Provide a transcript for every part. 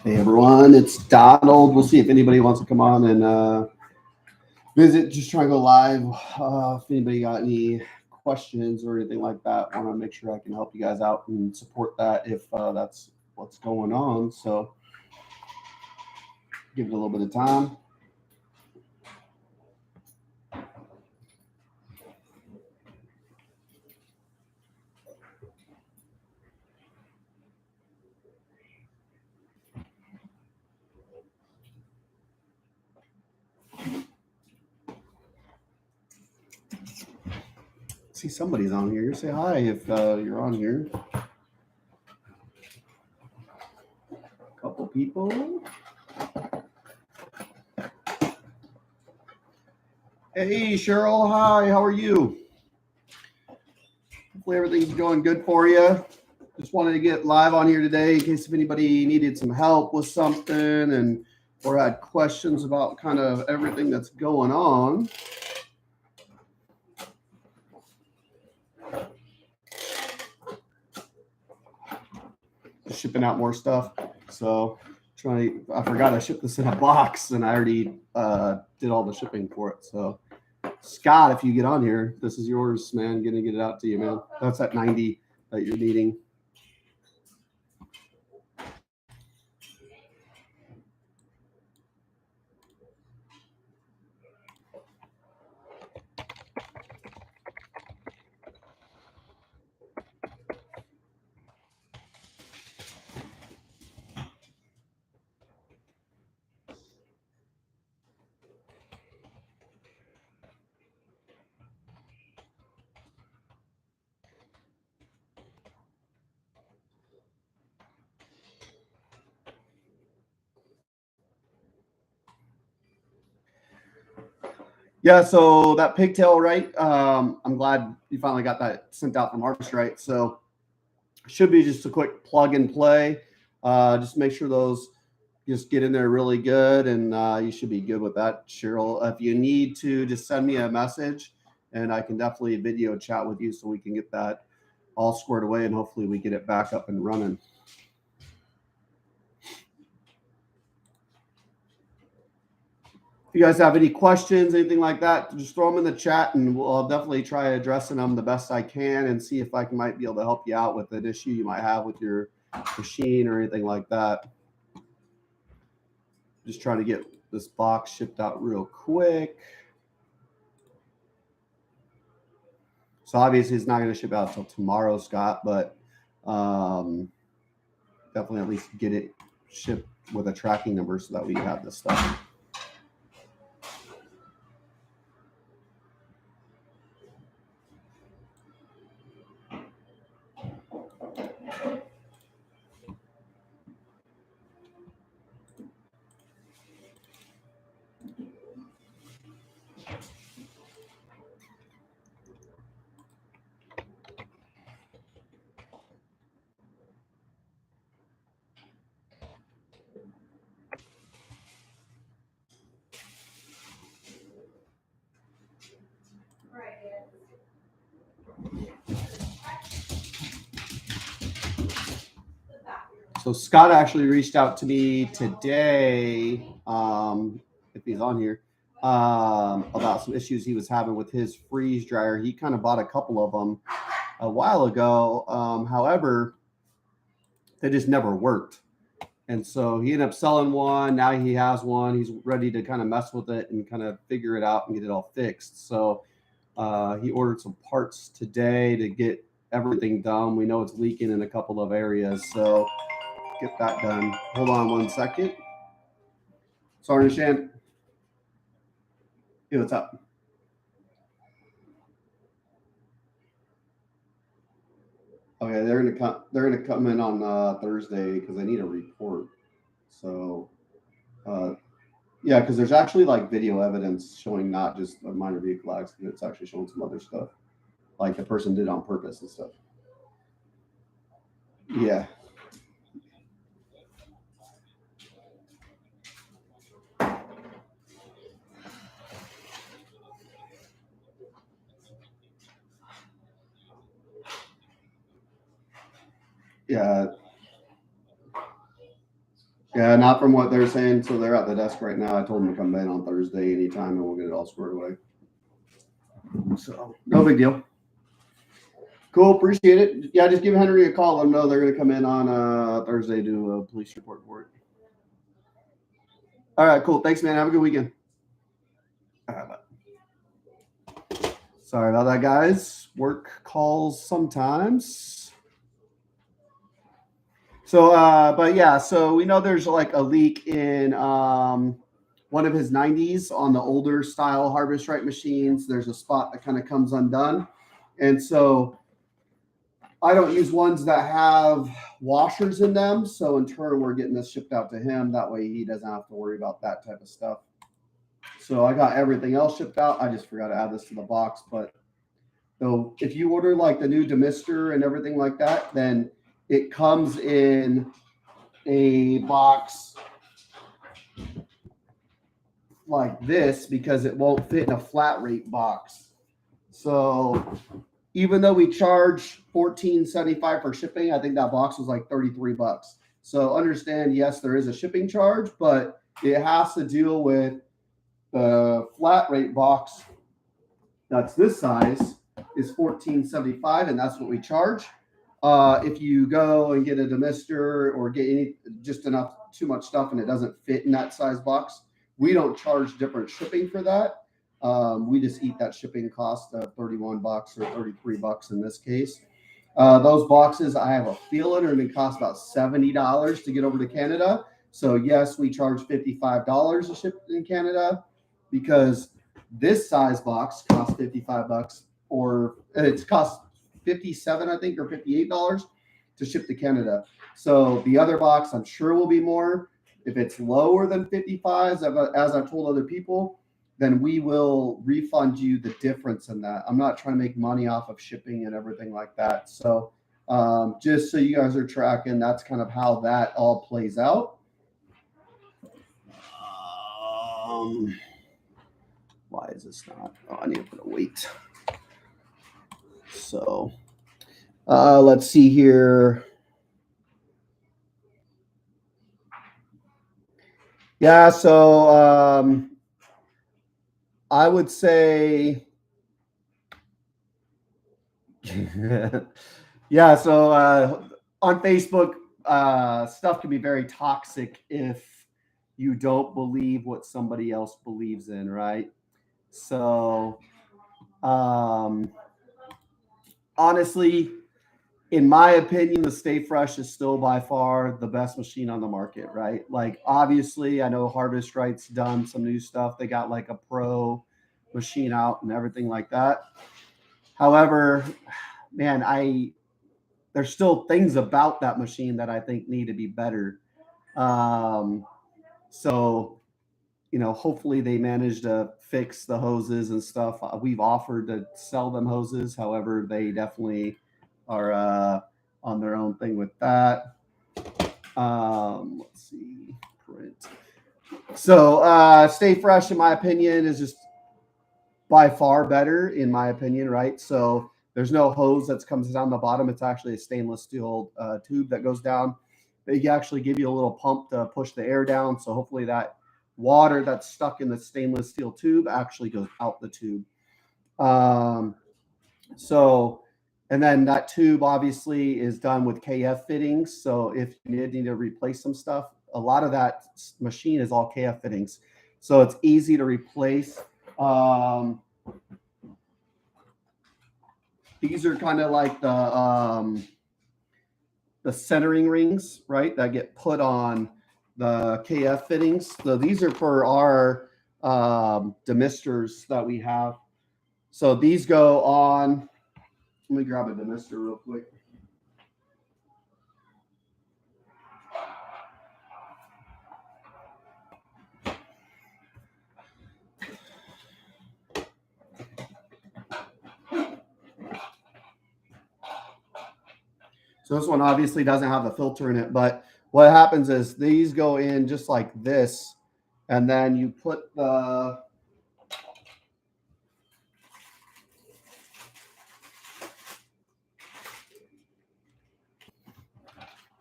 Hey everyone, it's Donald. We'll see if anybody wants to come on and visit. Just try to go live. If anybody got any questions or anything like that, want to make sure I can help you guys out and support that if that's what's going on. So give it a little bit of time. See somebody's on here. Say hi if you're on here. A couple people. Hey Cheryl, hi. How are you? Hopefully everything's going good for you. Just wanted to get live on here today in case if anybody needed some help with something and or had questions about kind of everything that's going on. Just shipping out more stuff. So I forgot I shipped this in a box and I already did all the shipping for it. So Scott, if you get on here, this is yours, man. Gonna get it out to you, man. That's at 90 that you're needing. Yeah, so that pigtail, right? I'm glad you finally got that sent out from Artist, right? So should be just a quick plug and play. Just make sure those just get in there really good, and you should be good with that, Cheryl. If you need to, just send me a message, and I can definitely video chat with you so we can get that all squared away, and hopefully we get it back up and running. If you guys have any questions, anything like that, just throw them in the chat, and I'll definitely try addressing them the best I can, and see if I might be able to help you out with an issue you might have with your machine or anything like that. Just trying to get this box shipped out real quick. So obviously it's not going to ship out until tomorrow, Scott, but definitely at least get it shipped with a tracking number so that we have this stuff. So Scott actually reached out to me today, if he's on here, about some issues he was having with his freeze dryer. He kind of bought a couple of them a while ago. However, they just never worked. And so he ended up selling one. Now he has one. He's ready to kind of mess with it and kind of figure it out and get it all fixed. So he ordered some parts today to get everything done. We know it's leaking in a couple of areas. So get that done. Hold on 1 second. Sorry, Shan. Hey, what's up? Okay, they're gonna come in on Thursday because I need a report. So uh, yeah, because there's actually like video evidence showing not just a minor vehicle accident; it's actually showing some other stuff, like the person did on purpose and stuff. Yeah, yeah. Yeah, not from what they're saying. So they're at the desk right now. I told them to come in on Thursday anytime, and we'll get it all squared away. So no big deal. Cool, appreciate it. Yeah, just give Henry a call. Let them know they're going to come in on Thursday to do a police report for it. All right, cool. Thanks, man. Have a good weekend. All right, bye. Sorry about that, guys. Work calls sometimes. So, but yeah, so we know there's like a leak in one of his 90s on the older style Harvest Right machines. There's a spot that kind of comes undone. And so I don't use ones that have washers in them. So in turn, we're getting this shipped out to him. That way he doesn't have to worry about that type of stuff. So I got everything else shipped out. I just forgot to add this to the box. But so if you order like the new demister and everything like that, then it comes in a box like this because it won't fit in a flat rate box. So even though we charge $14.75 for shipping, I think that box was like $33. So understand, yes, there is a shipping charge, but it has to deal with the flat rate box that's this size is $14.75, and that's what we charge. If you go and get a demister or get just enough too much stuff and it doesn't fit in that size box, we don't charge different shipping for that. We just eat that shipping cost of $31 or $33 in this case. Those boxes, I have a feeling, are going to cost about $70 to get over to Canada. So yes, we charge $55 to ship in Canada because this size box costs $55, or it's cost $57, I think, or $58 to ship to Canada. So the other box, I'm sure, will be more. If it's lower than 55, as I've told other people, then we will refund you the difference in that. I'm not trying to make money off of shipping and everything like that. So just so you guys are tracking, that's kind of how that all plays out. Why is this not? Oh, I need to put a weight. So let's see here. Yeah, so I would say, yeah, so on Facebook, stuff can be very toxic if you don't believe what somebody else believes in, right? So, honestly, in my opinion, the Stay Fresh is still by far the best machine on the market, right? Like, obviously, I know Harvest Right's done some new stuff. They got like a pro machine out and everything like that. However, man, there's still things about that machine that I think need to be better. So, hopefully they manage to fix the hoses and stuff. We've offered to sell them hoses. However, they definitely are on their own thing with that. Let's see. Print. So Stay Fresh, in my opinion, is just by far better, in my opinion, right? So there's no hose that comes down the bottom. It's actually a stainless steel tube that goes down. They actually give you a little pump to push the air down. So hopefully that water that's stuck in the stainless steel tube actually goes out the tube. And then that tube obviously is done with KF fittings. So if you need to replace some stuff, a lot of that machine is all KF fittings. So it's easy to replace. These are kind of like the centering rings, right, that get put on the KF fittings. So these are for our demisters that we have. So these go on. Let me grab a demister real quick. So this one obviously doesn't have the filter in it, but what happens is these go in just like this, and then you put the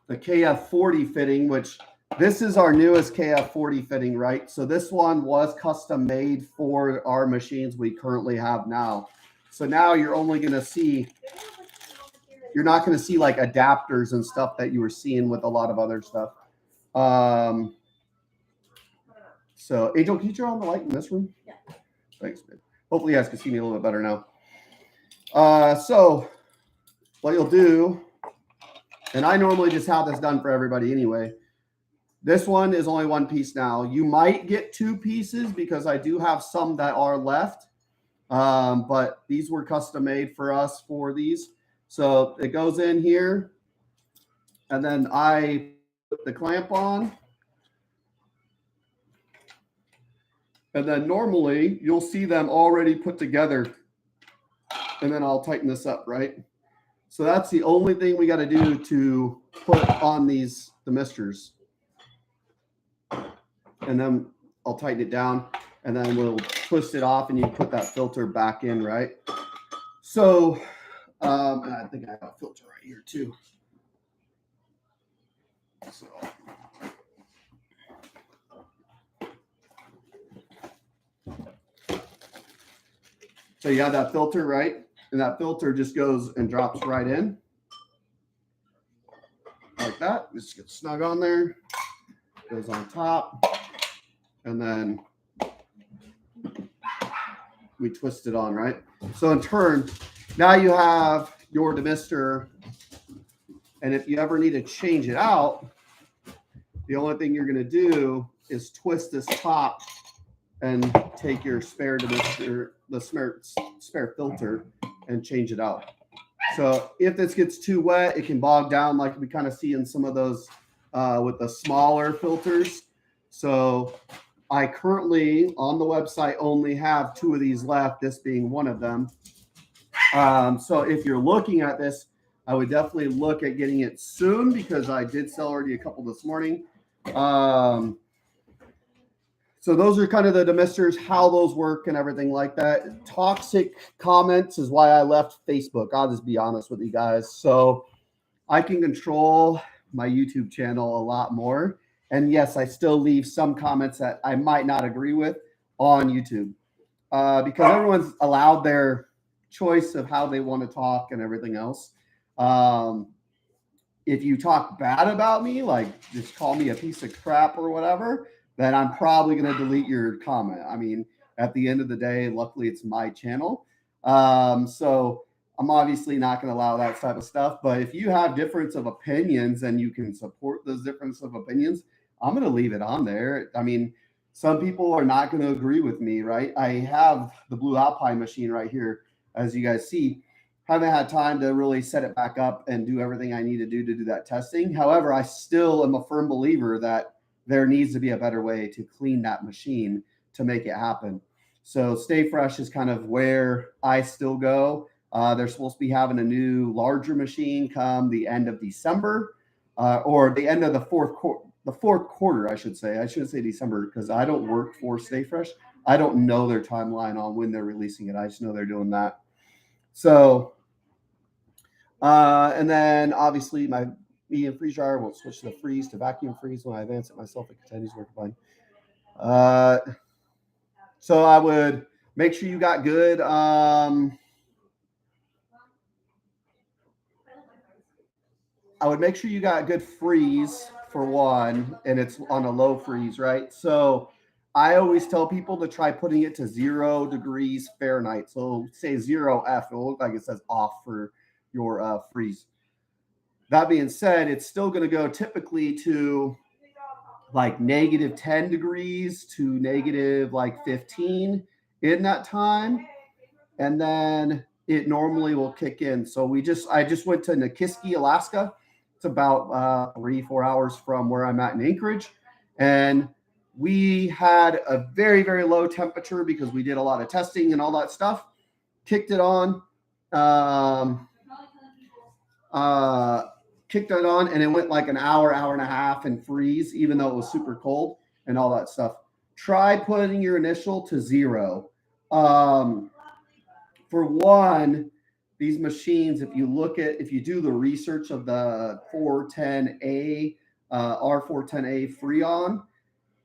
KF40 fitting, which This is our newest KF40 fitting, right? So this one was custom made for our machines we currently have now. So now you're only going to see, you're not going to see like adapters and stuff that you were seeing with a lot of other stuff. So Angel, can you turn on the light in this room? Yeah. Thanks, man. Hopefully you guys can see me a little bit better now. So what you'll do, and I normally just have this done for everybody anyway. This one is only one piece now. You might get two pieces because I do have some that are left. But these were custom made for us for these. So it goes in here, and then I put the clamp on. And then normally you'll see them already put together. And then I'll tighten this up, right? So that's the only thing we got to do to put on these themistors. And then I'll tighten it down, and then we'll twist it off, and you put that filter back in, right? So, and I think I have a filter right here too. So you have that filter, right? And that filter just goes and drops right in. Like that. Just gets snug on there. Goes on top. And then we twist it on, right? So in turn, now you have your demister. And if you ever need to change it out, the only thing you're going to do is twist this top and take your spare demister, the spare filter, and change it out. So if this gets too wet, it can bog down like we kind of see in some of those with the smaller filters. So I currently on the website only have 2 of these left, this being one of them. So if you're looking at this, I would definitely look at getting it soon because I did sell already a couple this morning. So those are kind of the demisters, how those work and everything like that. Toxic comments is why I left Facebook. I'll just be honest with you guys. So I can control my YouTube channel a lot more. And yes, I still leave some comments that I might not agree with on YouTube because everyone's allowed their choice of how they want to talk and everything else. If you talk bad about me, like just call me a piece of crap or whatever, then I'm probably going to delete your comment. I mean, at the end of the day, luckily it's my channel. So I'm obviously not going to allow that type of stuff. But if you have difference of opinions and you can support those difference of opinions, I'm going to leave it on there. I mean, some people are not going to agree with me, right? I have the Blue Alpine machine right here, as you guys see. Haven't had time to really set it back up and do everything I need to do that testing. However, I still am a firm believer that there needs to be a better way to clean that machine to make it happen. So Stay Fresh is kind of where I still go. They're supposed to be having a new larger machine come the end of December or the end of the fourth quarter, I should say. I shouldn't say December because I don't work for Stay Fresh. I don't know their timeline on when they're releasing it. I just know they're doing that. So, and then obviously my medium freeze dryer will switch to the freeze to vacuum freeze when I advance it myself. It continues working fine. So I would make sure you got good. I would make sure you got good freeze for one, and it's on a low freeze, right? So I always tell people to try putting it to 0 degrees Fahrenheit. So say 0 F, it'll look like it says off for your freeze. That being said, it's still going to go typically to like -10 degrees to negative like 15 in that time. And then it normally will kick in. So I just went to Nikiski, Alaska. It's about 3-4 hours from where I'm at in Anchorage. And we had a very, very low temperature because we did a lot of testing and all that stuff. Kicked it on. Kicked it on, and it went like an hour and a half and freeze, even though it was super cold and all that stuff. Try putting your initial to 0. For one, these machines, if you do the research of the 410A R410A Freon,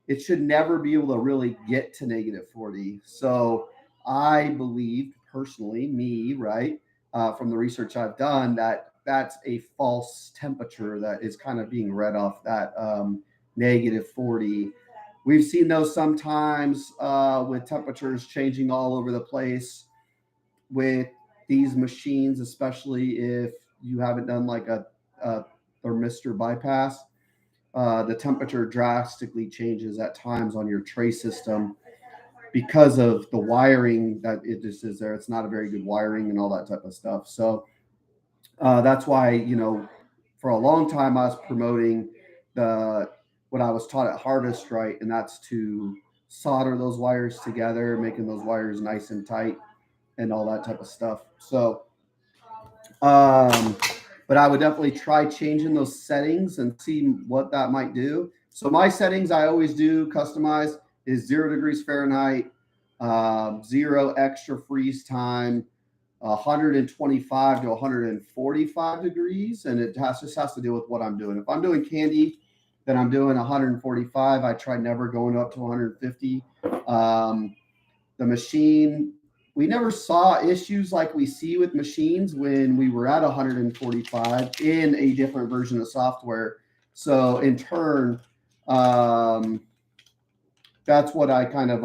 it should never be able to really get to negative 40. So I believe personally, me, right, from the research I've done, that that's a false temperature that is kind of being read off that negative 40. We've seen those sometimes with temperatures changing all over the place with these machines, especially if you haven't done like a thermistor bypass. The temperature drastically changes at times on your tray system because of the wiring that it just is there. It's not a very good wiring and all that type of stuff. So that's why, for a long time I was promoting the what I was taught at Harvest Right, and that's to solder those wires together, making those wires nice and tight and all that type of stuff. So, but I would definitely try changing those settings and see what that might do. So my settings I always do customize is 0 degrees Fahrenheit, 0 extra freeze time, 125 to 145 degrees, and it just has to do with what I'm doing. If I'm doing candy, then I'm doing 145. I try never going up to 150. The machine, we never saw issues like we see with machines when we were at 145 in a different version of software. So in turn, that's what I kind of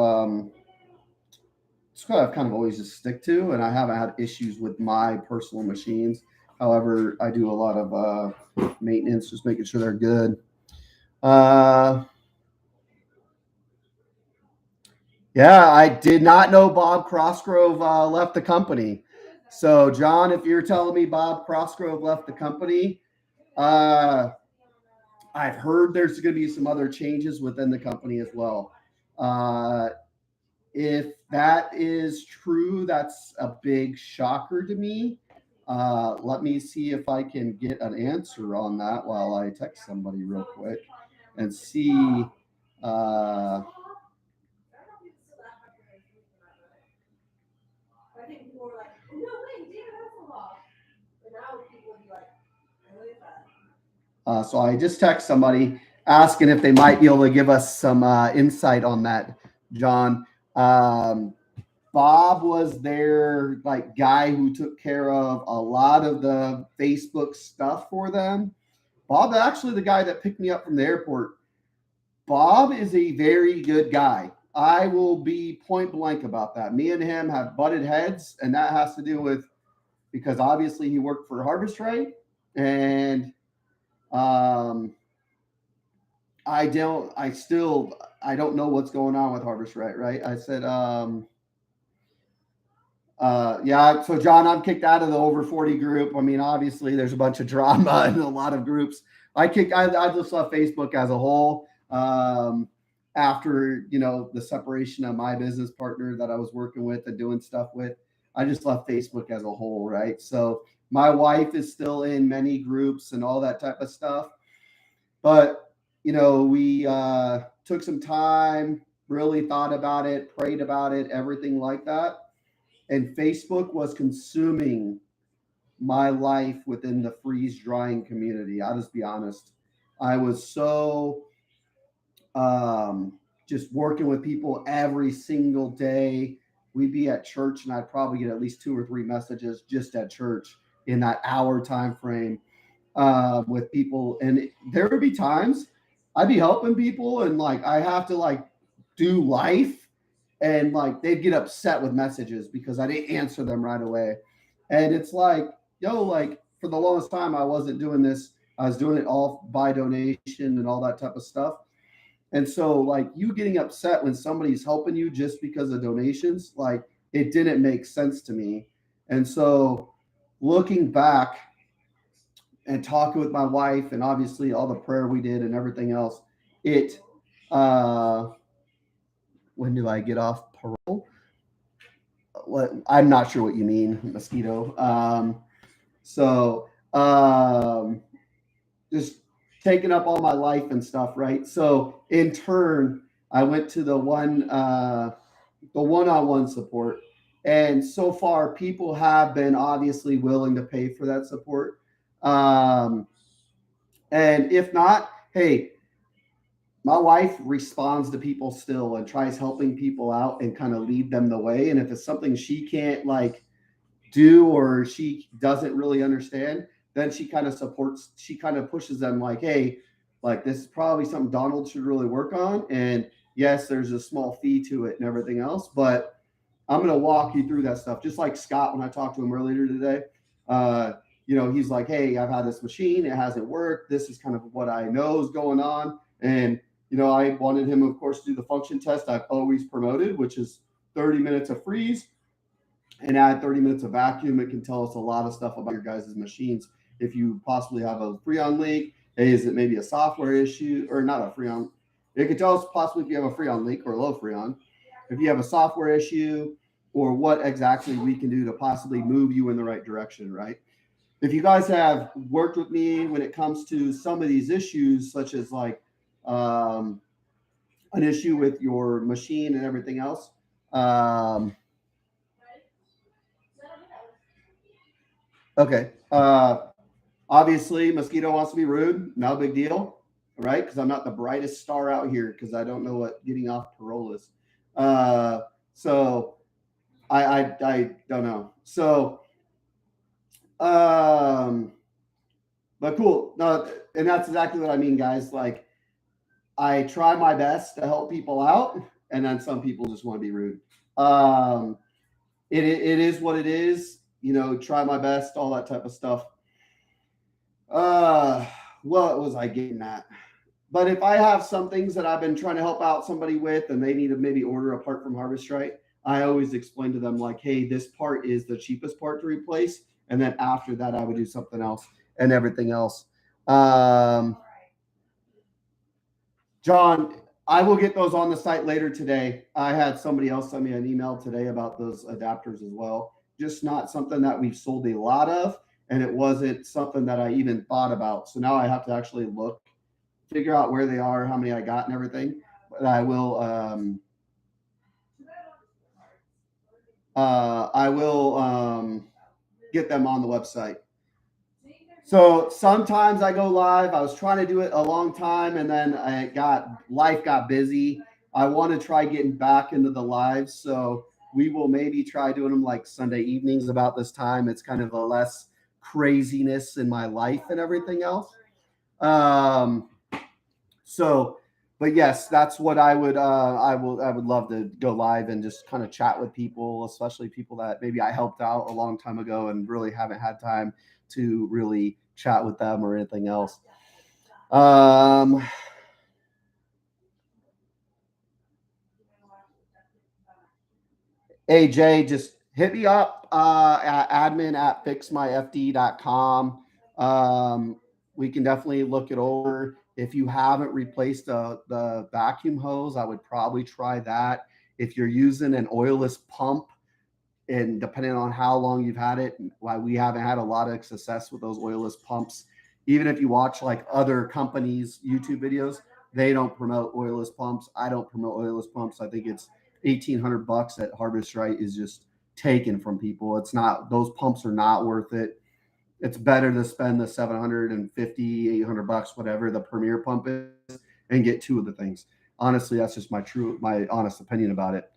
I've kind of always just stick to, and I haven't had issues with my personal machines. However, I do a lot of maintenance, just making sure they're good. Yeah, I did not know Bob Crossgrove left the company. So, John, if you're telling me Bob Crossgrove left the company, I've heard there's going to be some other changes within the company as well. If that is true, that's a big shocker to me. Let me see if I can get an answer on that while I text somebody real quick and see. So I just text somebody asking if they might be able to give us some insight on that, John. Bob was their like guy who took care of a lot of the Facebook stuff for them. Bob, actually, the guy that picked me up from the airport. Bob is a very good guy. I will be point blank about that. Me and him have butted heads, and that has to do with because obviously he worked for Harvest Right, and I don't know what's going on with Harvest Right. Right? I said, yeah. So John, I'm kicked out of the over 40 group. I mean, obviously there's a bunch of drama in a lot of groups. I just left Facebook as a whole. After the separation of my business partner that I was working with and doing stuff with, I just left Facebook as a whole, right? So my wife is still in many groups and all that type of stuff, but we took some time, really thought about it, prayed about it, everything like that, and Facebook was consuming my life within the freeze drying community. I'll just be honest. I was so just working with people every single day. We'd be at church, and I'd probably get at least 2 or 3 messages just at church in that hour time frame with people. And there would be times I'd be helping people, and like I have to like do life, and like they'd get upset with messages because I didn't answer them right away. And it's like, like for the longest time I wasn't doing this. I was doing it all by donation and all that type of stuff. And so, like, you getting upset when somebody's helping you just because of donations, like, it didn't make sense to me. And so, looking back and talking with my wife, and obviously all the prayer we did and everything else, when do I get off parole? I'm not sure what you mean, mosquito. Just taking up all my life and stuff, right? So in turn, I went to the one-on-one support, and so far, people have been obviously willing to pay for that support. And if not, hey, my wife responds to people still and tries helping people out and kind of lead them the way. And if it's something she can't like do or she doesn't really understand, then she kind of supports, she kind of pushes them like, hey, like this is probably something Donald should really work on. And yes, there's a small fee to it and everything else, but I'm going to walk you through that stuff. Just like Scott, when I talked to him earlier today, he's like, hey, I've had this machine. It hasn't worked. This is kind of what I know is going on. And, I wanted him, of course, to do the function test I've always promoted, which is 30 minutes of freeze and add 30 minutes of vacuum. It can tell us a lot of stuff about your guys' machines. If you possibly have a Freon leak, hey, is it maybe a software issue or not a Freon? It could tell us possibly if you have a Freon leak or a low Freon. If you have a software issue or what exactly we can do to possibly move you in the right direction, right? If you guys have worked with me when it comes to some of these issues, such as like an issue with your machine and everything else, okay. Obviously, Mosquito wants to be rude. No big deal, right? Because I'm not the brightest star out here because I don't know what getting off parole is. So I don't know. So, but cool. No, and that's exactly what I mean, guys. Like, I try my best to help people out, and then some people just want to be rude. It is what it is. Try my best, all that type of stuff. What was I getting at? But if I have some things that I've been trying to help out somebody with and they need to maybe order a part from Harvest Right, I always explain to them like, hey, this part is the cheapest part to replace. And then after that, I would do something else and everything else. John, I will get those on the site later today. I had somebody else send me an email today about those adapters as well. Just not something that we've sold a lot of. And it wasn't something that I even thought about. So now I have to actually look, figure out where they are, how many I got and everything. But I will get them on the website. So sometimes I go live. I was trying to do it a long time and then life got busy. I want to try getting back into the lives. So we will maybe try doing them like Sunday evenings about this time. It's kind of a less craziness in my life and everything else. But yes, that's what I would love to go live and just kind of chat with people, especially people that maybe I helped out a long time ago and really haven't had time to really chat with them or anything else. Hey Jay, just hit me up at admin@fixmyfd.com. We can definitely look it over. If you haven't replaced the vacuum hose, I would probably try that. If you're using an oilless pump, and depending on how long you've had it, why we haven't had a lot of success with those oilless pumps. Even if you watch like other companies' YouTube videos, they don't promote oilless pumps. I don't promote oilless pumps. I think it's $1,800 at Harvest Right is just taken from people. It's not; those pumps are not worth it. It's better to spend the $750, $800, whatever the Premier pump is, and get two of the things. Honestly, that's just my honest opinion about it.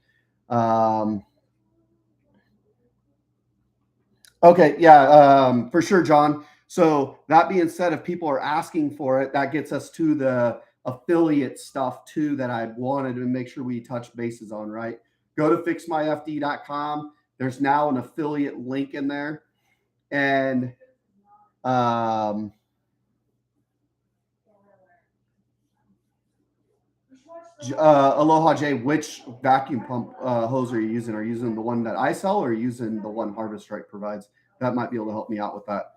Okay, yeah, for sure, John. So that being said, if people are asking for it, that gets us to the affiliate stuff too that I wanted to make sure we touch bases on, right? Go to fixmyfd.com. There's now an affiliate link in there. And Aloha Jay, which vacuum pump hose are you using? Are you using the one that I sell or are you using the one Harvest Right provides? That might be able to help me out with that.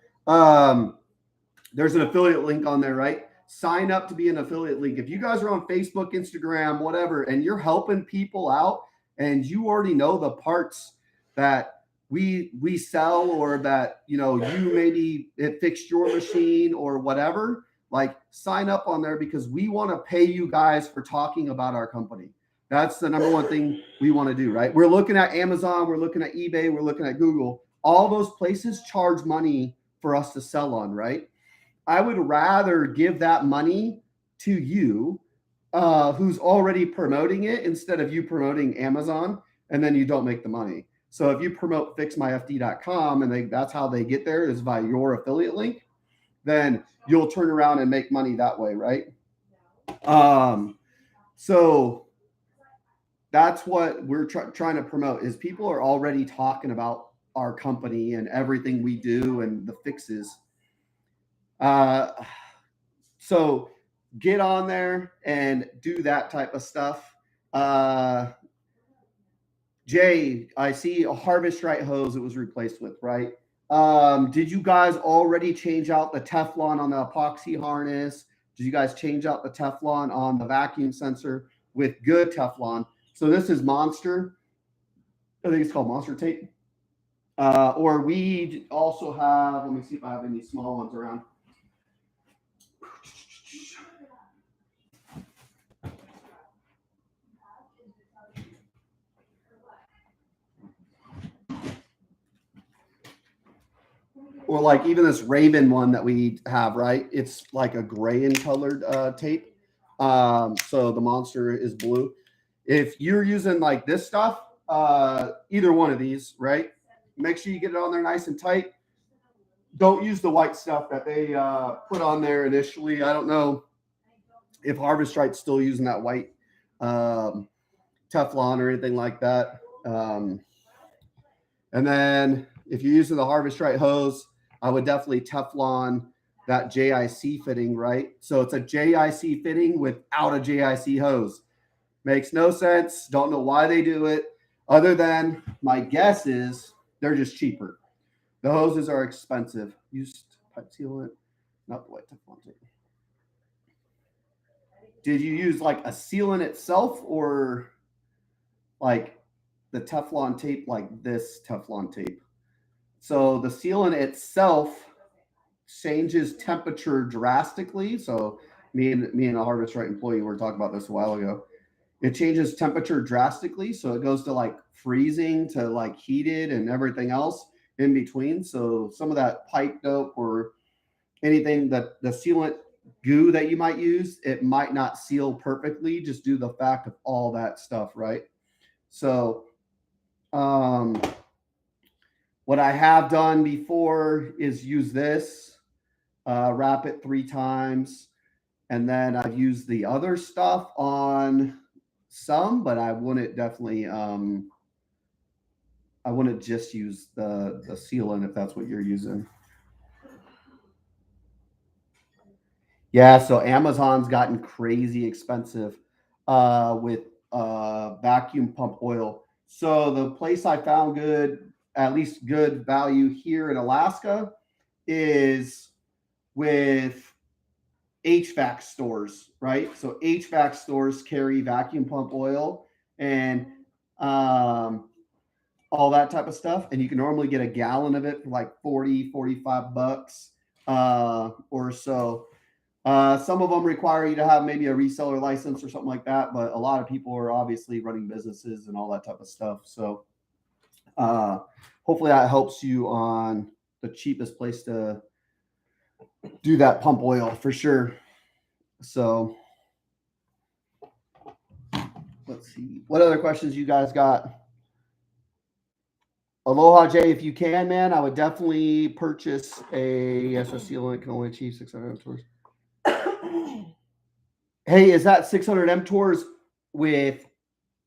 There's an affiliate link on there, right? Sign up to be an affiliate link. If you guys are on Facebook, Instagram, whatever, and you're helping people out and you already know the parts that we sell or that, you maybe it fixed your machine or whatever, like sign up on there because we want to pay you guys for talking about our company. That's the number one thing we want to do, right? We're looking at Amazon, we're looking at eBay, we're looking at Google. All those places charge money for us to sell on, right? I would rather give that money to you who's already promoting it instead of you promoting Amazon, and then you don't make the money. So if you promote fixmyfd.com and that's how they get there is by your affiliate link, then you'll turn around and make money that way, right? So that's what we're trying to promote is people are already talking about our company and everything we do and the fixes. So get on there and do that type of stuff. Jay, I see a Harvest Right hose it was replaced with, right? Did you guys already change out the Teflon on the epoxy harness? Did you guys change out the Teflon on the vacuum sensor with good Teflon? So this is Monster. I think it's called Monster tape. Or we also have, let me see if I have any small ones around. Or like even this Raven one that we have, right? It's like a gray and colored tape. So the Monster is blue. If you're using like this stuff, either one of these, right? Make sure you get it on there nice and tight. Don't use the white stuff that they put on there initially. I don't know if Harvest Right's still using that white Teflon or anything like that. And then if you're using the Harvest Right hose, I would definitely Teflon that JIC fitting, right? So it's a JIC fitting without a JIC hose. Makes no sense. Don't know why they do it. Other than my guess is they're just cheaper. The hoses are expensive. Used pipe sealant, not the white Teflon tape. Did you use like a sealant itself or like the Teflon tape, like this Teflon tape? So the sealant itself changes temperature drastically. So me and a Harvest Right employee were talking about this a while ago. It changes temperature drastically. So it goes to like freezing to like heated and everything else in between. So some of that pipe dope or anything that the sealant goo that you might use, it might not seal perfectly just due to the fact of all that stuff, right? So what I have done before is use this, wrap it 3 times, and then I've used the other stuff on some, but I wouldn't definitely I wouldn't just use the sealant if that's what you're using. Yeah, so Amazon's gotten crazy expensive with vacuum pump oil. So the place I found good, at least good value here in Alaska, is with HVAC stores, right? So HVAC stores carry vacuum pump oil and all that type of stuff. And you can normally get a gallon of it for like 40, 45 bucks or so. Some of them require you to have maybe a reseller license or something like that, but a lot of people are obviously running businesses and all that type of stuff. So hopefully that helps you on the cheapest place to do that pump oil for sure. So let's see. What other questions you guys got? Aloha Jay, if you can, man, I would definitely purchase a SS sealant can only achieve 600 mTors. Hey, is that 600 mTors with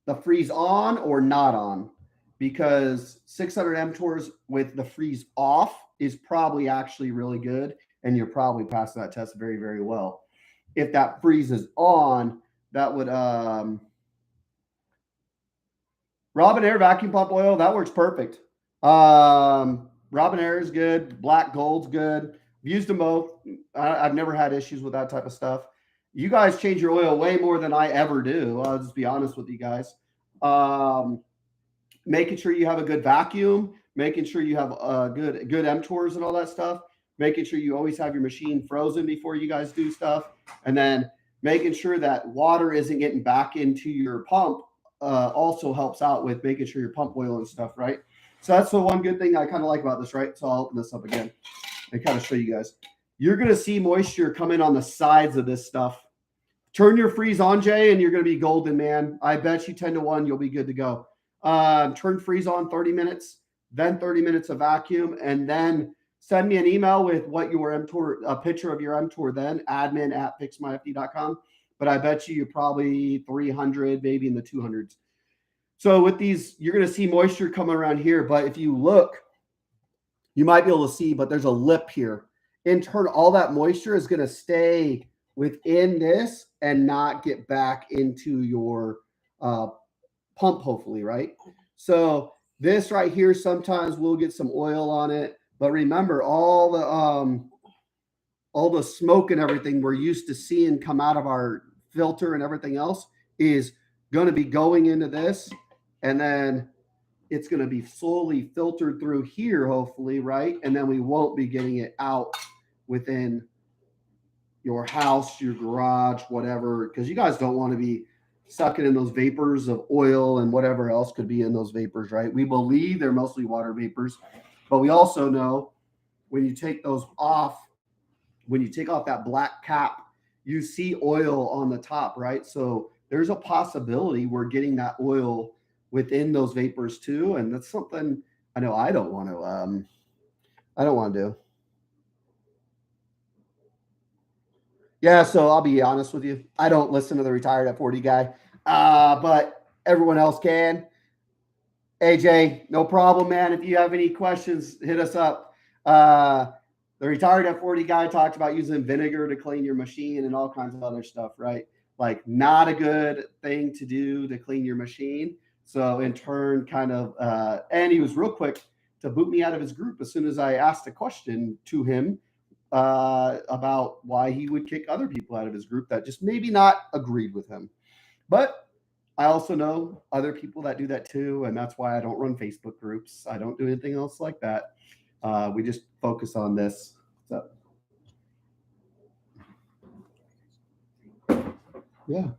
the freeze on or not on? Because 600 mTors with the freeze off is probably actually really good, and you're probably passing that test very, very well. If that freeze is on, that would Robin Air vacuum pump oil, that works perfect. Robin Air is good. Black Gold's good. I've used them both. I've never had issues with that type of stuff. You guys change your oil way more than I ever do. I'll just be honest with you guys. Making sure you have a good vacuum, making sure you have good mTORs and all that stuff, making sure you always have your machine frozen before you guys do stuff, and then making sure that water isn't getting back into your pump also helps out with making sure your pump oil and stuff, right? So that's the one good thing I kind of like about this, right? So I'll open this up again and kind of show you guys. You're going to see moisture come in on the sides of this stuff. Turn your freeze on, Jay, and you're going to be golden, man. I bet you 10 to 1, you'll be good to go. Turn freeze on 30 minutes, then 30 minutes of vacuum, and then send me an email with what your mTOR, a picture of your mTOR, then admin@fixmyfd.com. But I bet you're probably 300, maybe in the 200s. So with these, you're going to see moisture coming around here. But if you look, you might be able to see, but there's a lip here. In turn, all that moisture is going to stay within this and not get back into your pump, hopefully, right? So this right here, sometimes we'll get some oil on it. But remember, all the smoke and everything we're used to seeing come out of our filter and everything else is going to be going into this, and then it's going to be slowly filtered through here, hopefully, right? And then we won't be getting it out within your house, your garage, whatever, because you guys don't want to be sucking in those vapors of oil and whatever else could be in those vapors, right? We believe they're mostly water vapors, but we also know when you take those off, when you take off that black cap, you see oil on the top, right? So there's a possibility we're getting that oil within those vapors too, and that's something I know I don't want to do. Yeah, so I'll be honest with you. I don't listen to the Retired at 40 guy, but everyone else can. AJ, no problem, man. If you have any questions, hit us up. The Retired at 40 guy talked about using vinegar to clean your machine and all kinds of other stuff, right? Like, not a good thing to do to clean your machine. So in turn, kind of, and he was real quick to boot me out of his group as soon as I asked a question to him about why he would kick other people out of his group that just maybe not agreed with him. But I also know other people that do that too, and that's why I don't run Facebook groups. I don't do anything else like that. We just focus on this. So, yeah.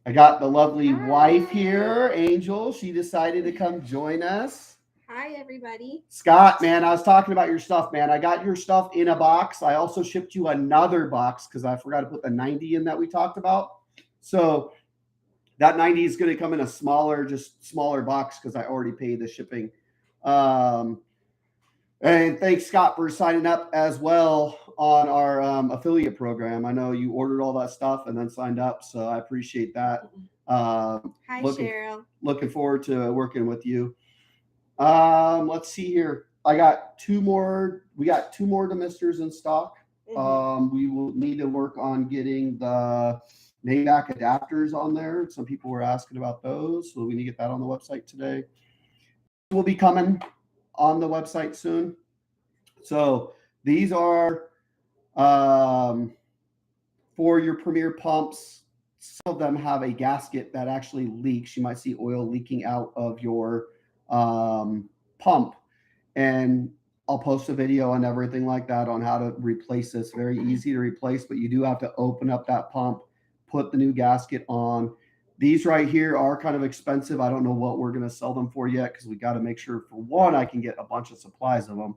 I got the lovely wife here, Angel. She decided to come join us. Hi, everybody. Scott, man, I was talking about your stuff, man. I got your stuff in a box. I also shipped you another box because I forgot to put the 90 in that we talked about. So that 90 is going to come in a smaller box because I already paid the shipping. And thanks, Scott, for signing up as well on our affiliate program. I know you ordered all that stuff and then signed up, so I appreciate that. Hi, Cheryl. Looking forward to working with you. Let's see here. We got two more demisters in stock. We will need to work on getting the Maybach adapters on there. Some people were asking about those, so we need to get that on the website today. Will be coming on the website soon. So these are for your Premier pumps. Some of them have a gasket that actually leaks. You might see oil leaking out of your pump, and I'll post a video on everything like that on how to replace this. Very easy to replace, but you do have to open up that pump, put the new gasket on. These right here are kind of expensive. I don't know what we're going to sell them for yet because we got to make sure, for one, I can get a bunch of supplies of them.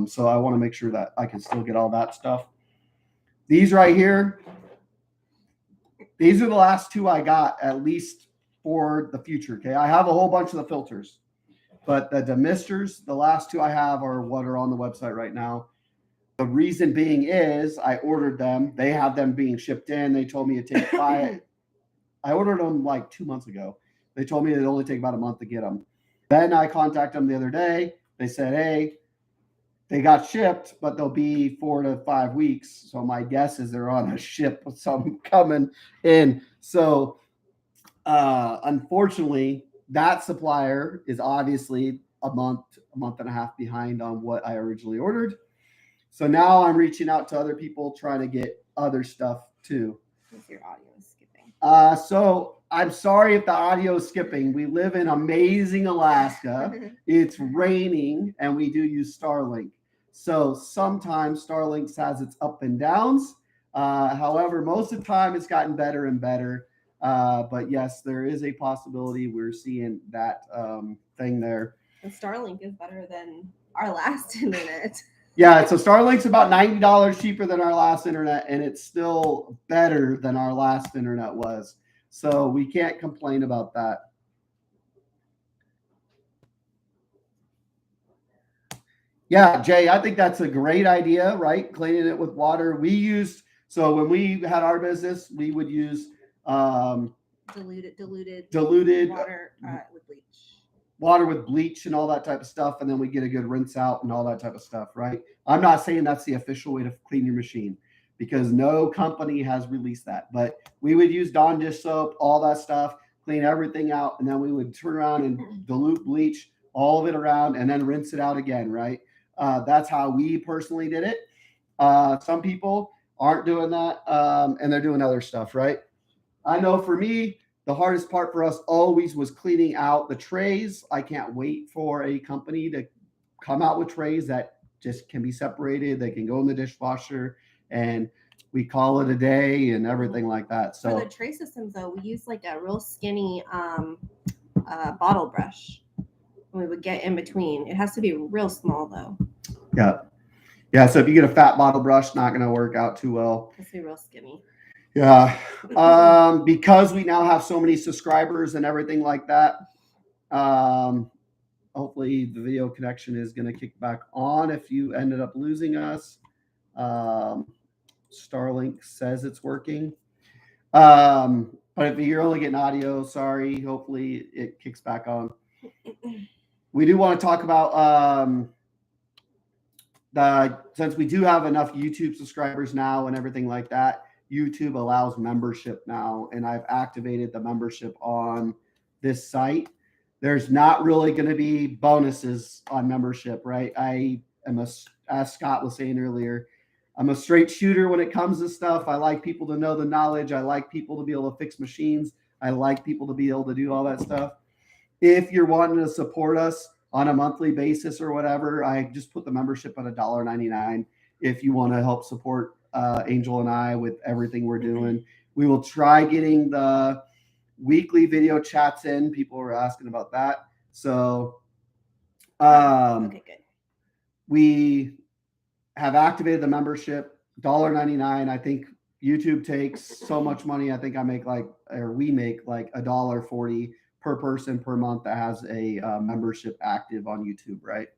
So I want to make sure that I can still get all that stuff. These right here, these are the last two I got, at least for the future. Okay, I have a whole bunch of the filters, but the demisters, the last two I have are what are on the website right now. The reason being is I ordered them. They have them being shipped in. They told me it takes 5. I ordered them like 2 months ago. They told me it'd only take about a month to get them. Then I contacted them the other day. They said, hey, they got shipped, but they'll be 4 to 5 weeks. So my guess is they're on a ship with some coming in. So unfortunately, that supplier is obviously a month and a half behind on what I originally ordered. So now I'm reaching out to other people trying to get other stuff too. Your audio is skipping. So I'm sorry if the audio is skipping. We live in amazing Alaska. It's raining, and we do use Starlink. So sometimes Starlink has its up and downs. However, most of the time it's gotten better and better. But yes, there is a possibility we're seeing that thing there. The Starlink is better than our last internet. Yeah, so Starlink's about $90 cheaper than our last internet, and it's still better than our last internet was. So we can't complain about that. Yeah, Jay, I think that's a great idea, right? Cleaning it with water. So when we had our business, we would use diluted water with bleach and all that type of stuff, and then we get a good rinse out and all that type of stuff, right? I'm not saying that's the official way to clean your machine because no company has released that, but we would use Dawn dish soap, all that stuff, clean everything out, and then we would turn around and dilute bleach all of it around and then rinse it out again, right? That's how we personally did it. Some people aren't doing that, and they're doing other stuff, right? I know for me, the hardest part for us always was cleaning out the trays. I can't wait for a company to come out with trays that just can be separated. They can go in the dishwasher and we call it a day and everything like that. So for the tray systems though, we use like a real skinny bottle brush. We would get in between. It has to be real small though. Yeah. So if you get a fat bottle brush, not going to work out too well. It has to be real skinny. Yeah. Because we now have so many subscribers and everything like that. Hopefully the video connection is going to kick back on if you ended up losing us. Starlink says it's working. But if you're only getting audio, sorry. Hopefully it kicks back on. We do want to talk about since we do have enough YouTube subscribers now and everything like that, YouTube allows membership now, and I've activated the membership on this site. There's not really going to be bonuses on membership, right? I am as Scott was saying earlier, I'm a straight shooter when it comes to stuff. I like people to know the knowledge. I like people to be able to fix machines. I like people to be able to do all that stuff. If you're wanting to support us on a monthly basis or whatever, I just put the membership at $1.99. If you want to help support Angel and I with everything we're doing, we will try getting the weekly video chats in. People were asking about that. So Okay, good. We have activated the membership, $1.99. I think YouTube takes so much money. I think we make like $1.40 per person per month that has a membership active on YouTube, right?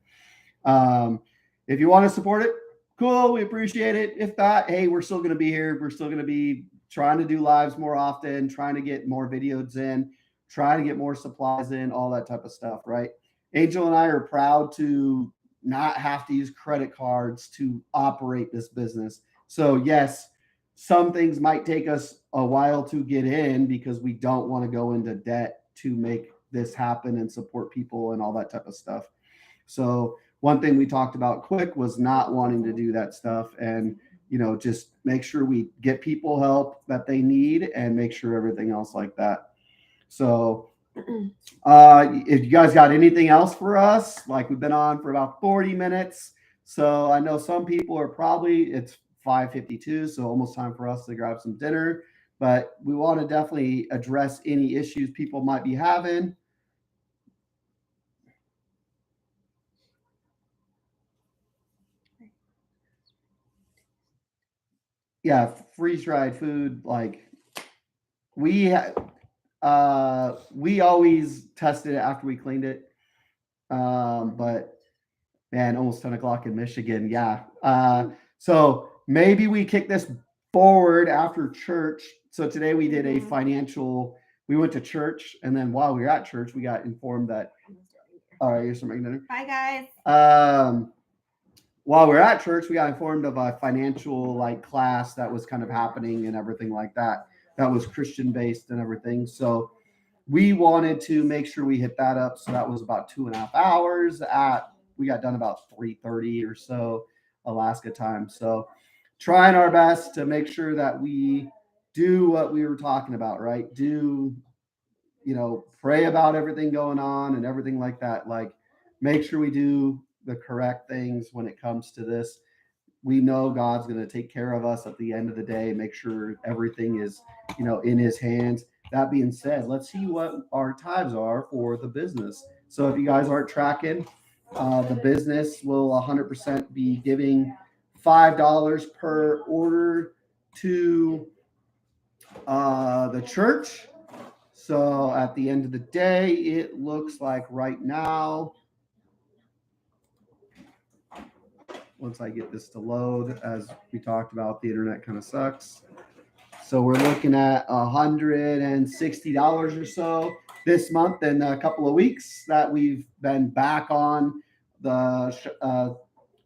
If you want to support it, cool, we appreciate it. If not, hey, we're still going to be here. We're still going to be trying to do lives more often, trying to get more videos in, trying to get more supplies in, all that type of stuff, right? Angel and I are proud to not have to use credit cards to operate this business. So yes, some things might take us a while to get in because we don't want to go into debt to make this happen and support people and all that type of stuff. So one thing we talked about quick was not wanting to do that stuff and, just make sure we get people help that they need and make sure everything else like that. So if you guys got anything else for us, like we've been on for about 40 minutes. So I know some people are it's 5:52, so almost time for us to grab some dinner. But we want to definitely address any issues people might be having. Yeah, freeze-dried food. Like we always tested it after we cleaned it. But man, almost 10 o'clock in Michigan. Yeah. So maybe we kick this forward after church. So today we did we went to church, and then while we were at church, we got informed that, all right, here's some dinner. Bye, guys. While we were at church, we got informed of a financial class that was kind of happening and everything like that. That was Christian based and everything. So we wanted to make sure we hit that up. So that was about 2.5 hours we got done about 3:30 or so Alaska time. So trying our best to make sure that we do what we were talking about, right? Pray about everything going on and everything like that. Make sure we do the correct things when it comes to this. We know God's going to take care of us at the end of the day, make sure everything is, in his hands. That being said, let's see what our tithes are for the business. So if you guys aren't tracking, The business will 100% be giving $5 per order to the church. So at the end of the day, it looks like right now, once I get this to load, as we talked about, the internet kind of sucks. So we're looking at $160 or so this month in a couple of weeks that we've been back on the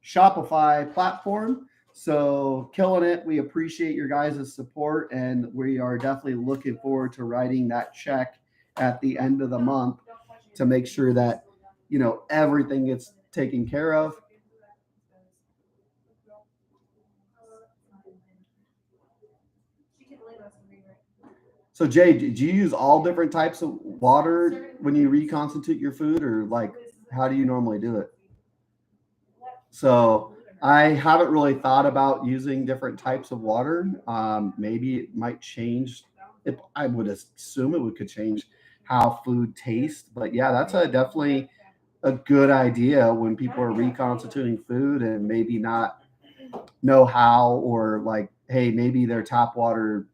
Shopify platform. So killing it. We appreciate your guys' support, and we are definitely looking forward to writing that check at the end of the month to make sure that everything gets taken care of. So Jay, do you use all different types of water when you reconstitute your food, or like how do you normally do it? So I haven't really thought about using different types of water. Maybe it might change. I would assume could change how food tastes. But yeah, that's definitely a good idea when people are reconstituting food and maybe not know how, or like, hey, maybe their tap water.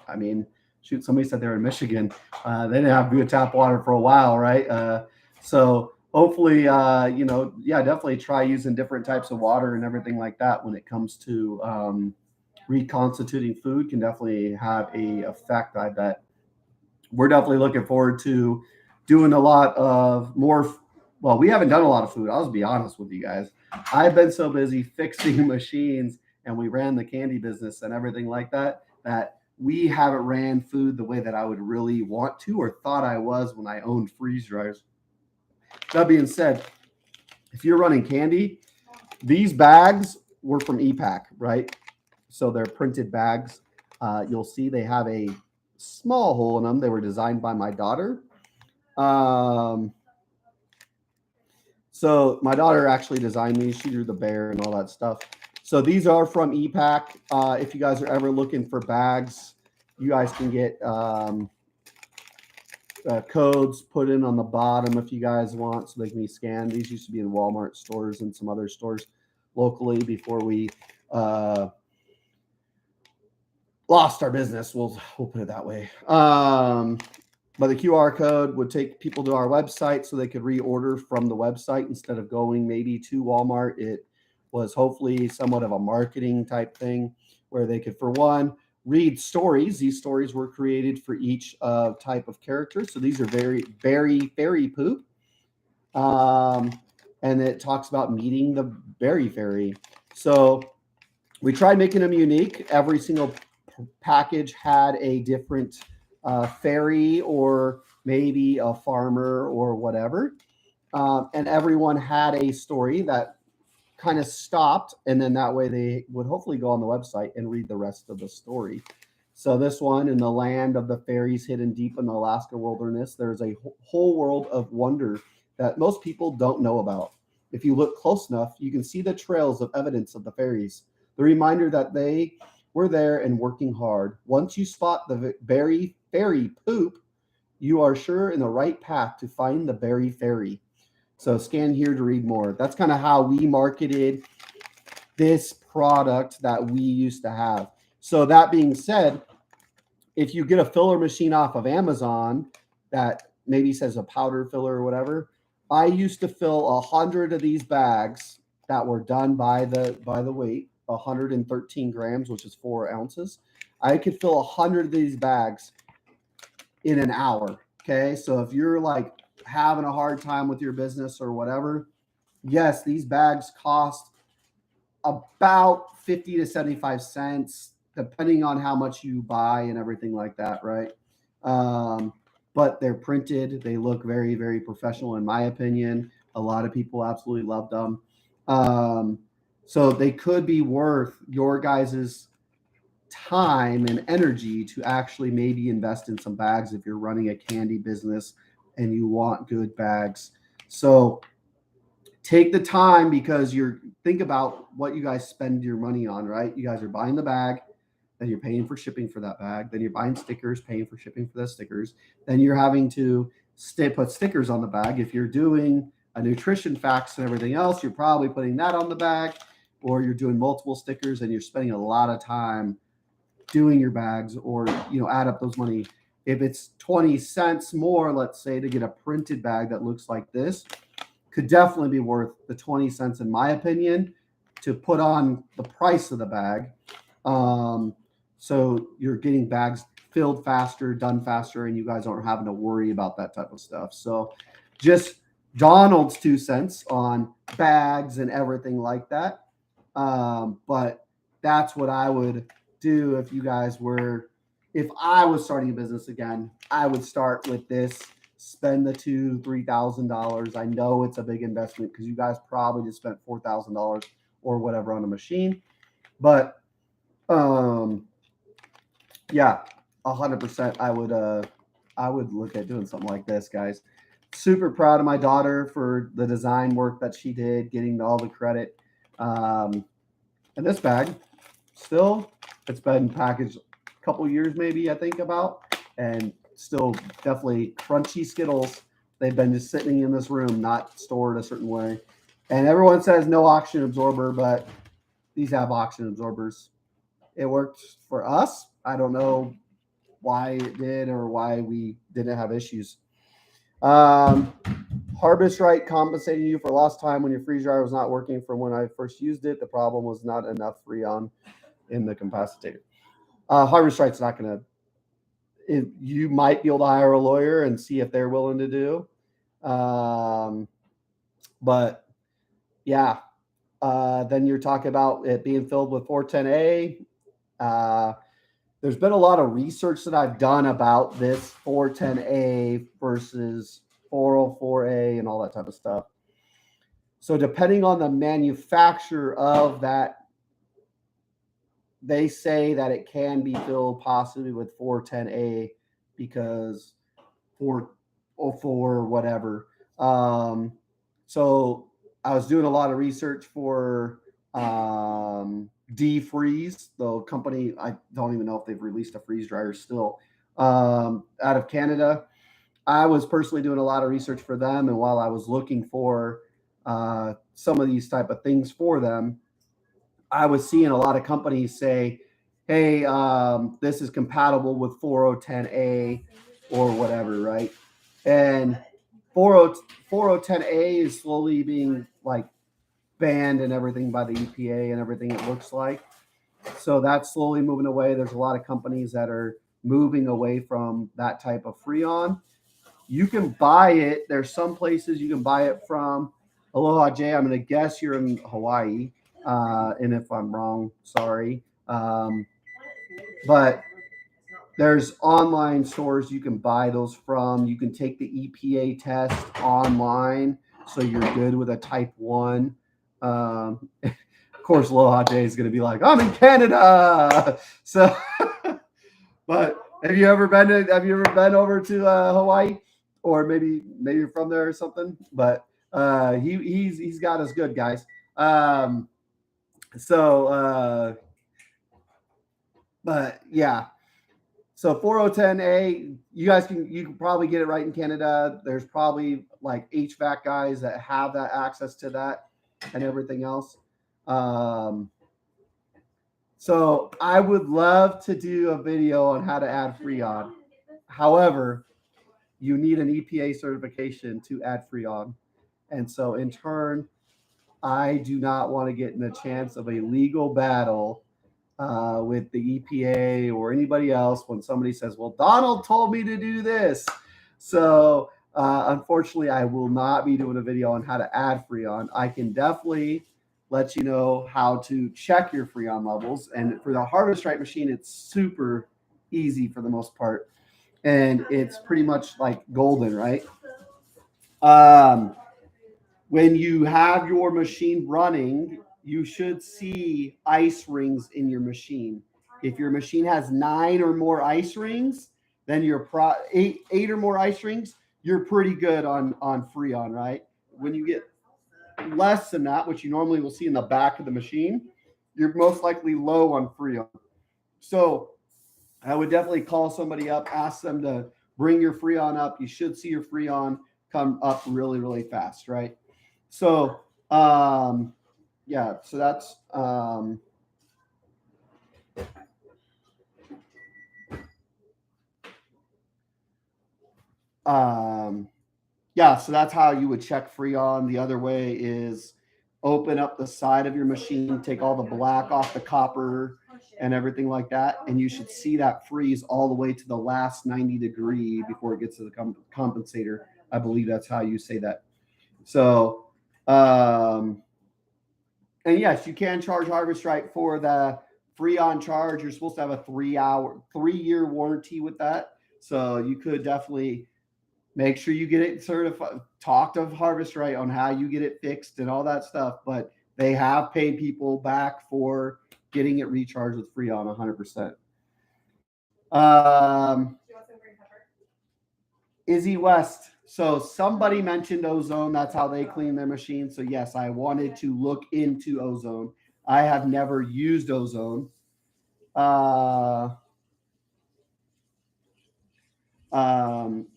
I mean, shoot, somebody said they're in Michigan. They didn't have good tap water for a while, right? So hopefully, yeah, definitely try using different types of water and everything like that when it comes to reconstituting food. Can definitely have a effect, I bet. We're definitely looking forward to doing a lot of more. Well, we haven't done a lot of food. I'll just be honest with you guys. I've been so busy fixing machines, and we ran the candy business and everything like that, that we haven't ran food the way that I would really want to or thought I was when I owned freeze dryers. That being said, if you're running candy, these bags were from EPAC, right? So they're printed bags. You'll see they have a small hole in them. They were designed by my daughter. So my daughter actually designed these. She drew the bear and all that stuff. So these are from EPAC. If you guys are ever looking for bags, you guys can get codes put in on the bottom if you guys want, so they can be scanned. These used to be in Walmart stores and some other stores locally before we lost our business. We'll put it that way. But the QR code would take people to our website so they could reorder from the website instead of going maybe to Walmart. It was hopefully somewhat of a marketing type thing where they could, for one, read stories. These stories were created for each type of character. So these are berry fairy poop. And it talks about meeting the berry fairy. So we tried making them unique. Every single package had a different fairy or maybe a farmer or whatever. And everyone had a story that kind of stopped, and then that way they would hopefully go on the website and read the rest of the story. So this one, in the land of the fairies hidden deep in the Alaska wilderness, there's a whole world of wonder that most people don't know about. If you look close enough, you can see the trails of evidence of the fairies, the reminder that they were there and working hard. Once you spot the berry fairy poop, you are sure in the right path to find the berry fairy. So scan here to read more. That's kind of how we marketed this product that we used to have. So that being said, if you get a filler machine off of Amazon that maybe says a powder filler or whatever, I used to fill 100 of these bags that were done by the weight, 113 grams, which is 4 ounces. I could fill 100 of these bags in an hour. Okay, so if you're like having a hard time with your business or whatever, yes, these bags cost about 50 to 75 cents, depending on how much you buy and everything like that, right? But they're printed. They look very, very professional, in my opinion. A lot of people absolutely loved them. So they could be worth your guys's time and energy to actually maybe invest in some bags if you're running a candy business and you want good bags. So take the time, because think about what you guys spend your money on, right? You guys are buying the bag, then you're paying for shipping for that bag, then you're buying stickers, paying for shipping for the stickers, then you're having to put stickers on the bag. If you're doing a nutrition facts and everything else, you're probably putting that on the bag, or you're doing multiple stickers and you're spending a lot of time doing your bags, or add up those money. If it's 20 cents more, let's say, to get a printed bag that looks like this, could definitely be worth the 20 cents, in my opinion, to put on the price of the bag. So you're getting bags filled faster, done faster, and you guys aren't having to worry about that type of stuff. So just Donald's 2 cents on bags and everything like that. But that's what I would do if you guys were, if I was starting a business again, I would start with this, spend the $2,000-$3,000. I know it's a big investment because you guys probably just spent $4,000 or whatever on a machine, but yeah, 100%. I would look at doing something like this, guys. Super proud of my daughter for the design work that she did, getting all the credit. And this bag, still, it's been packaged a couple years, maybe, I think about, and still definitely crunchy Skittles. They've been just sitting in this room, not stored a certain way. And everyone says no oxygen absorber, but these have oxygen absorbers. It worked for us. I don't know why it did or why we didn't have issues. Harvest Right compensating you for lost time when your freeze dryer was not working from when I first used it. The problem was not enough Freon in the capacitator. Harvest Right's not going to, you might be able to hire a lawyer and see if they're willing to do. But yeah, then you're talking about it being filled with 410A. There's been a lot of research that I've done about this 410A versus 404A and all that type of stuff. So depending on the manufacturer of that, they say that it can be filled possibly with 410A because 404 whatever. So I was doing a lot of research for D-Freeze, the company. I don't even know if they've released a freeze dryer still, out of Canada. I was personally doing a lot of research for them, and while I was looking for some of these type of things for them, I was seeing a lot of companies say, hey, this is compatible with 410A or whatever, right? And 410A is slowly being like banned and everything by the EPA and everything, it looks like. So that's slowly moving away. There's a lot of companies that are moving away from that type of Freon. You can buy it. There's some places you can buy it from. Aloha Jay, I'm going to guess you're in Hawaii. And if I'm wrong, sorry. But there's online stores you can buy those from. You can take the EPA test online, so you're good with a type 1. Of course, Aloha Jay is going to be like, I'm in Canada. So, but have you ever been over to Hawaii, or maybe you're from there or something? But he's got us good, guys. But yeah, so 410A, you can probably get it right in Canada. There's probably like HVAC guys that have that access to that and everything else. So I would love to do a video on how to add Freon. However, you need an EPA certification to add Freon. And so in turn, I do not want to get in the chance of a legal battle with the EPA or anybody else when somebody says, well, Donald told me to do this. So unfortunately, I will not be doing a video on how to add Freon. I can definitely let you know how to check your Freon levels. And for the Harvest Right machine, it's super easy for the most part. And it's pretty much like golden, right? When you have your machine running, you should see ice rings in your machine. If your machine has 9 or more ice rings, then you're eight or more ice rings, you're pretty good on Freon, right? When you get less than that, which you normally will see in the back of the machine, you're most likely low on Freon. So I would definitely call somebody up, ask them to bring your Freon up. You should see your Freon come up really, really fast, right? So yeah, so that's yeah, so that's how you would check Freon. The other way is open up the side of your machine, take all the black off the copper and everything like that, and you should see that freeze all the way to the last 90 degree before it gets to the compensator. I believe that's how you say that. So, and yes, you can charge Harvest Right for the Freon charge. You're supposed to have a 3-year warranty with that. So you could definitely make sure you get it certified. Talk to Harvest Right on how you get it fixed and all that stuff. But they have paid people back for getting it recharged with Freon 100%. Izzy West. So somebody mentioned Ozone. That's how they clean their machine. So yes, I wanted to look into Ozone. I have never used Ozone.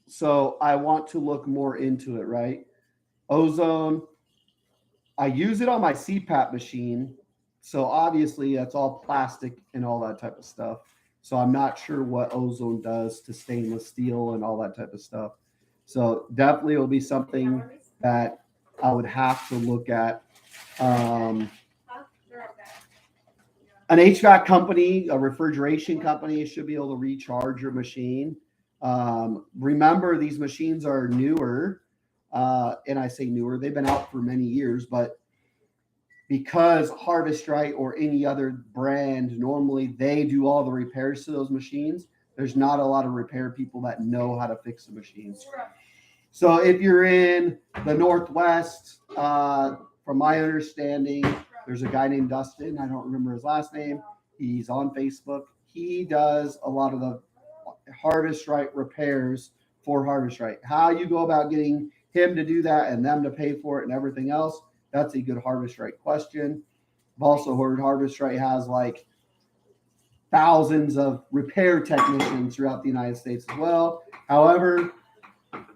So I want to look more into it, right? Ozone, I use it on my CPAP machine. So obviously that's all plastic and all that type of stuff. So I'm not sure what Ozone does to stainless steel and all that type of stuff. So definitely it'll be something that I would have to look at. An HVAC company, a refrigeration company should be able to recharge your machine. Remember, these machines are newer, and I say newer, they've been out for many years, but because Harvest Right or any other brand, normally they do all the repairs to those machines. There's not a lot of repair people that know how to fix the machines. So if you're in the Northwest, from my understanding, there's a guy named Dustin. I don't remember his last name. He's on Facebook. He does a lot of the Harvest Right repairs for Harvest Right. How you go about getting him to do that and them to pay for it and everything else, that's a good Harvest Right question. I've also heard Harvest Right has like thousands of repair technicians throughout the United States as well. However,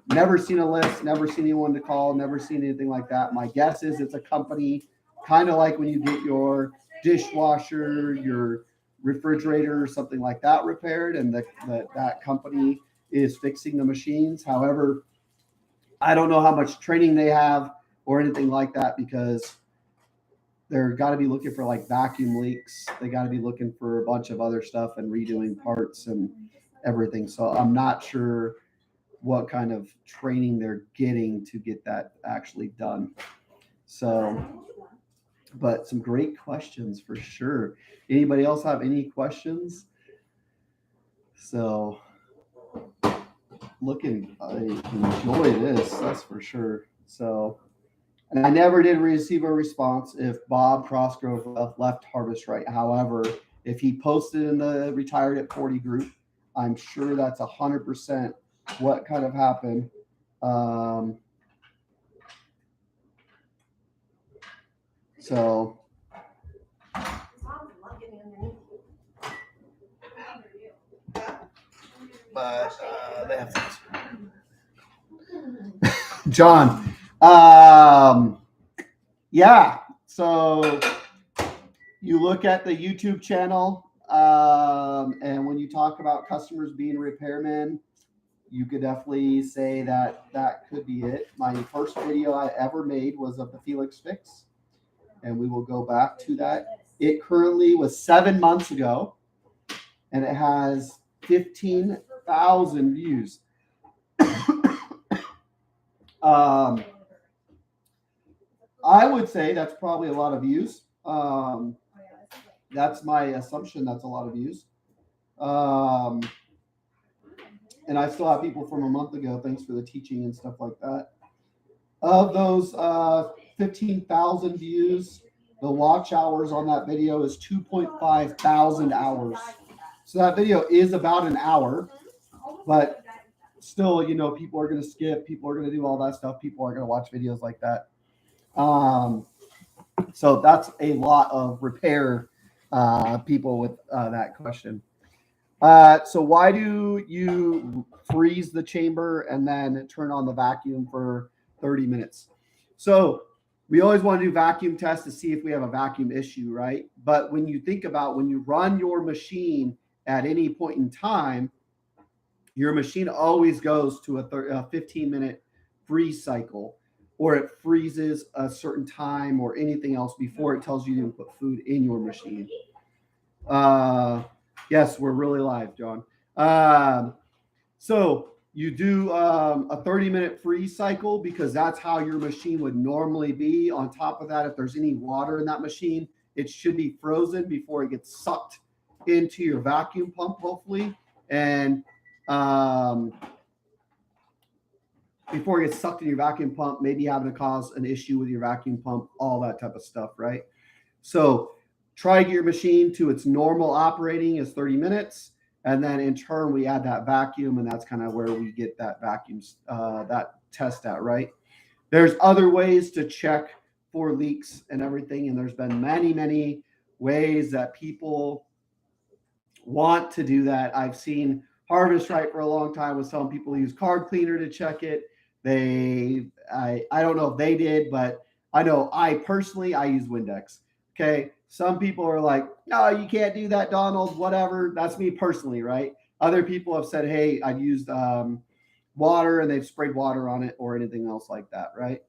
never seen a list, never seen anyone to call, never seen anything like that. My guess is it's a company, kind of like when you get your dishwasher, your refrigerator, or something like that repaired, and that company is fixing the machines. However, I don't know how much training they have or anything like that, because they're got to be looking for like vacuum leaks. They got to be looking for a bunch of other stuff and redoing parts and everything. So I'm not sure what kind of training they're getting to get that actually done. So, but some great questions for sure. Anybody else have any questions? So, I enjoy this, that's for sure. So, and I never did receive a response if Bob Crossgrove left Harvest Right. However, if he posted in the Retired at 40 group, I'm sure that's 100% what kind of happened. So, but they have things. John, yeah. So you look at the YouTube channel, and when you talk about customers being repairmen, you could definitely say that that could be it. My first video I ever made was of the Felix Fix, and we will go back to that. It currently was 7 months ago, and it has 15,000 views. I would say that's probably a lot of views. That's my assumption. That's a lot of views. And I still have people from a month ago. Thanks for the teaching and stuff like that. Of those 15,000 views, the watch hours on that video is 2.5 thousand hours. So that video is about an hour, but still, you know, people are going to skip. People are going to do all that stuff. People are going to watch videos like that. So that's a lot of repair people with that question. So why do you freeze the chamber and then turn on the vacuum for 30 minutes? So we always want to do vacuum tests to see if we have a vacuum issue, right? But when you think about when you run your machine at any point in time, your machine always goes to a 15-minute freeze cycle, or it freezes a certain time or anything else before it tells you to put food in your machine. Yes, we're really live, John. So you do a 30-minute freeze cycle because that's how your machine would normally be. On top of that, if there's any water in that machine, it should be frozen before it gets sucked into your vacuum pump, hopefully. And before it gets sucked in your vacuum pump, maybe having to cause an issue with your vacuum pump, all that type of stuff, right? So try to get your machine to its normal operating is 30 minutes. And then in turn, we add that vacuum, and that's kind of where we get that vacuum, that test at, right? There's other ways to check for leaks and everything. And there's been many, many ways that people want to do that. I've seen Harvest Right for a long time was telling people to use card cleaner to check it. I don't know if they did, but I know I personally use Windex. Okay. Some people are like, no, you can't do that, Donald, whatever. That's me personally, right? Other people have said, hey, I've used water, and they've sprayed water on it or anything else like that, right?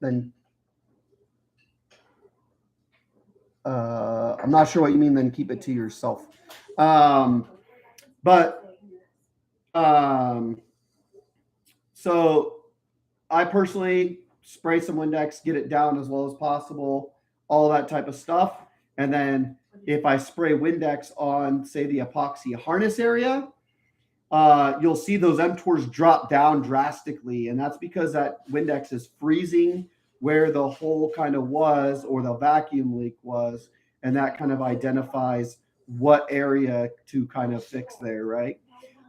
Then I'm not sure what you mean, then keep it to yourself. So I personally spray some Windex, get it down as well as possible, all that type of stuff. And then if I spray Windex on, say, the epoxy harness area, you'll see those mTORs drop down drastically. And that's because that Windex is freezing where the hole kind of was, or the vacuum leak was. And that kind of identifies what area to kind of fix there, right?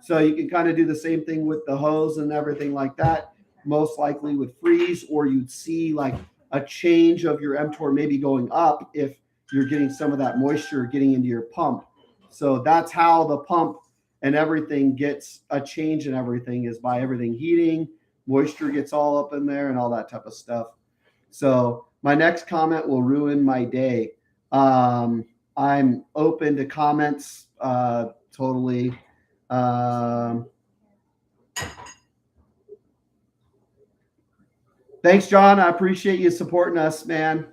So you can kind of do the same thing with the hose and everything like that. Most likely would freeze, or you'd see like a change of your mTOR maybe going up if you're getting some of that moisture getting into your pump. So that's how the pump and everything gets a change in everything, is by everything heating, moisture gets all up in there and all that type of stuff. So my next comment will ruin my day. I'm open to comments totally. Thanks, John. I appreciate you supporting us, man.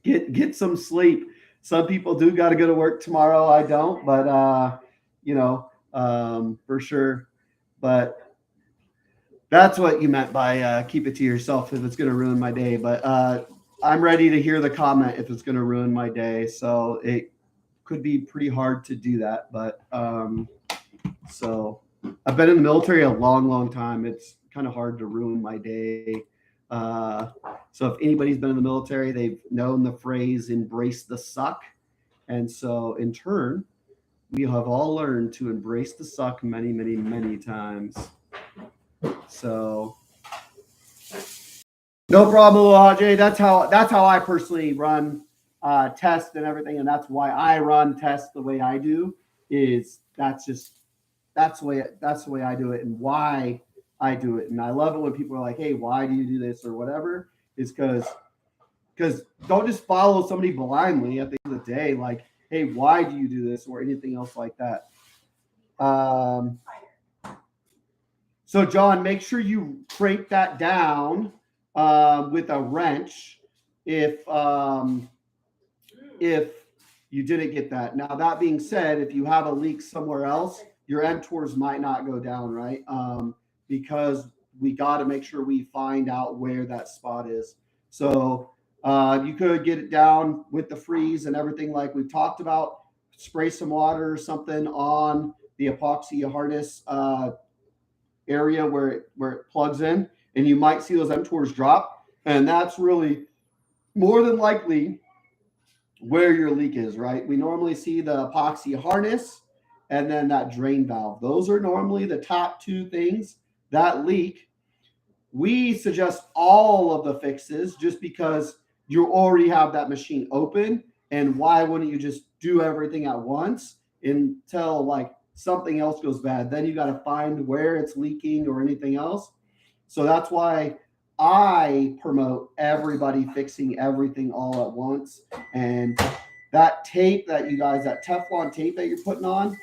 Get some sleep. Some people do got to go to work tomorrow. I don't, but for sure. But that's what you meant by keep it to yourself if it's going to ruin my day. But I'm ready to hear the comment if it's going to ruin my day. So it could be pretty hard to do that. But so I've been in the military a long, long time. It's kind of hard to ruin my day. So if anybody's been in the military, they've known the phrase "embrace the suck." And so in turn, we have all learned to embrace the suck many, many, many times. So no problem, Ajay. That's how I personally run tests and everything, and that's why I run tests the way I do. That's the way I do it, and why I do it. And I love it when people are like, "Hey, why do you do this?" or whatever. Is because don't just follow somebody blindly. At the end of the day, like, "Hey, why do you do this?" or anything else like that. So, John, make sure you crank that down with a wrench if you didn't get that. Now, that being said, if you have a leak somewhere else, your mTORs might not go down, right? Because we got to make sure we find out where that spot is. So you could get it down with the freeze and everything like we've talked about. Spray some water or something on the epoxy harness area where it plugs in, and you might see those mTORs drop. And that's really more than likely where your leak is, right? We normally see the epoxy harness and then that drain valve. Those are normally the top two things that leak. We suggest all of the fixes just because you already have that machine open. And why wouldn't you just do everything at once until like something else goes bad. Then you got to find where it's leaking or anything else. So that's why I promote everybody fixing everything all at once. And that tape that you guys, that Teflon tape that you're putting on,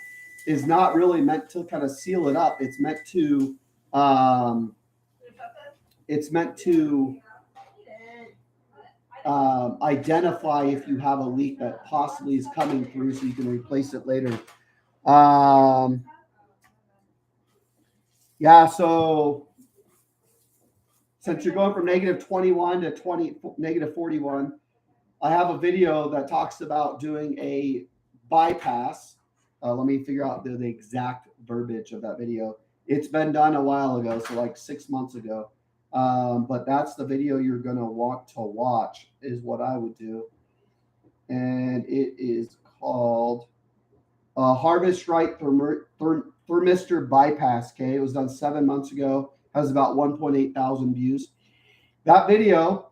is not really meant to kind of seal it up. It's meant to, identify if you have a leak that possibly is coming through, so you can replace it later. Yeah, so since you're going from -21 to -41, I have a video that talks about doing a bypass. Let me figure out the exact verbiage of that video. It's been done a while ago, so like 6 months ago. But that's the video you're going to want to watch, is what I would do. And it is called Harvest Right Thermistor Bypass. Okay, it was done 7 months ago. Has about 1.8 thousand views. That video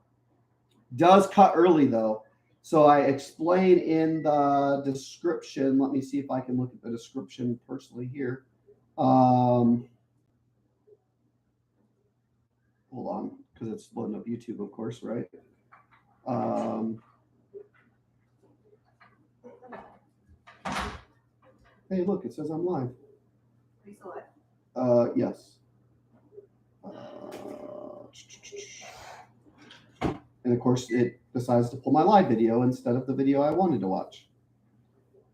does cut early though. So I explain in the description. Let me see if I can look at the description personally here. Hold on, because it's loading up YouTube, of course, right? Hey, look, it says I'm live. Are you still live? Yes. And of course, it decides to pull my live video instead of the video I wanted to watch.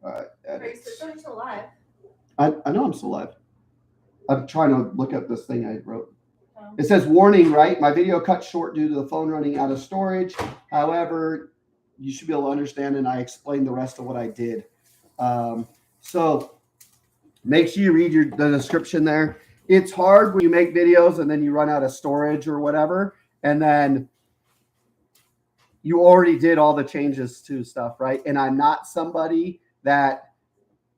All right. Are you still live? I know I'm still live. I'm trying to look up this thing I wrote. It says warning, right? My video cut short due to the phone running out of storage. However, you should be able to understand, and I explained the rest of what I did. So make sure you read the description there. It's hard when you make videos and then you run out of storage or whatever, and then you already did all the changes to stuff, right? And I'm not somebody that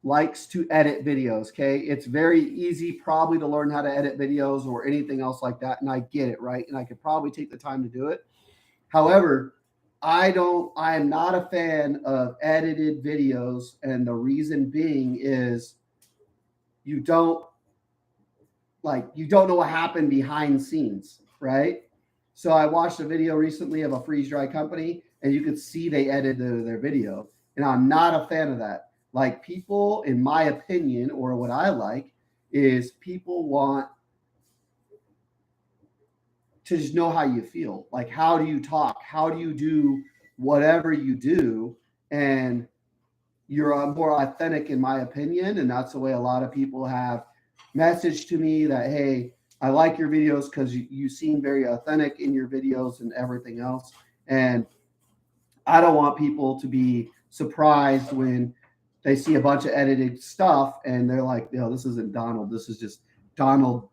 likes to edit videos, okay? It's very easy probably to learn how to edit videos or anything else like that, and I get it, right? And I could probably take the time to do it. However, I am not a fan of edited videos, and the reason being is you don't know what happened behind scenes, right? So I watched a video recently of a freeze dry company, and you could see they edited their video, and I'm not a fan of that. Like, people, in my opinion, or what I like, is people want to just know how you feel. Like, how do you talk? How do you do whatever you do? And you're more authentic, in my opinion. And that's the way a lot of people have messaged to me that, hey, I like your videos because you seem very authentic in your videos and everything else. And I don't want people to be surprised when they see a bunch of edited stuff and they're like, yo, this isn't Donald. This is just Donald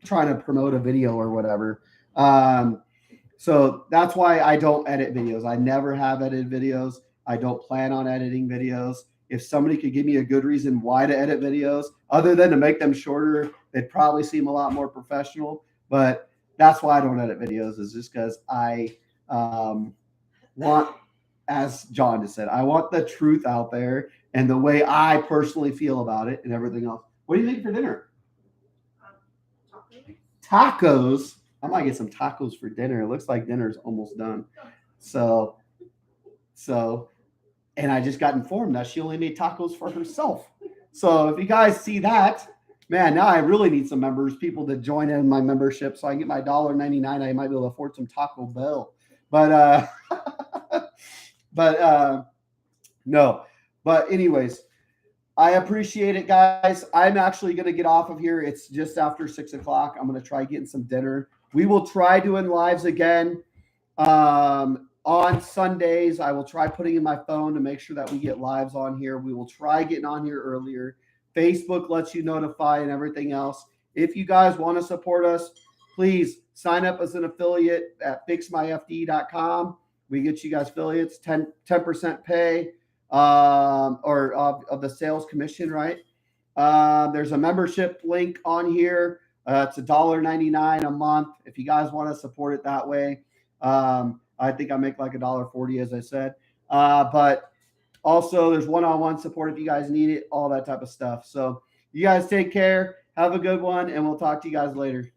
trying to promote a video or whatever. So that's why I don't edit videos. I never have edited videos. I don't plan on editing videos. If somebody could give me a good reason why to edit videos, other than to make them shorter, they'd probably seem a lot more professional. But that's why I don't edit videos, is just because I want, as John just said, I want the truth out there and the way I personally feel about it and everything else. What are you making for dinner? Tacos. I might get some tacos for dinner. It looks like dinner's almost done. So, and I just got informed that she only made tacos for herself. So if you guys see that, man, now I really need some members, people to join in my membership so I can get my $1.99. I might be able to afford some Taco Bell. But no. But anyways, I appreciate it, guys. I'm actually going to get off of here. It's just after 6 o'clock. I'm going to try getting some dinner. We will try doing lives again on Sundays. I will try putting in my phone to make sure that we get lives on here. We will try getting on here earlier. Facebook lets you notify and everything else. If you guys want to support us, please sign up as an affiliate at fixmyfd.com. We get you guys affiliates, 10% pay. Or of the sales commission, right? There's a membership link on here. It's $1.99 a month. If you guys want to support it that way, I think I make like $1.40, as I said. But also there's one-on-one support if you guys need it, all that type of stuff. So You guys take care. Have a good one, and we'll talk to you guys later.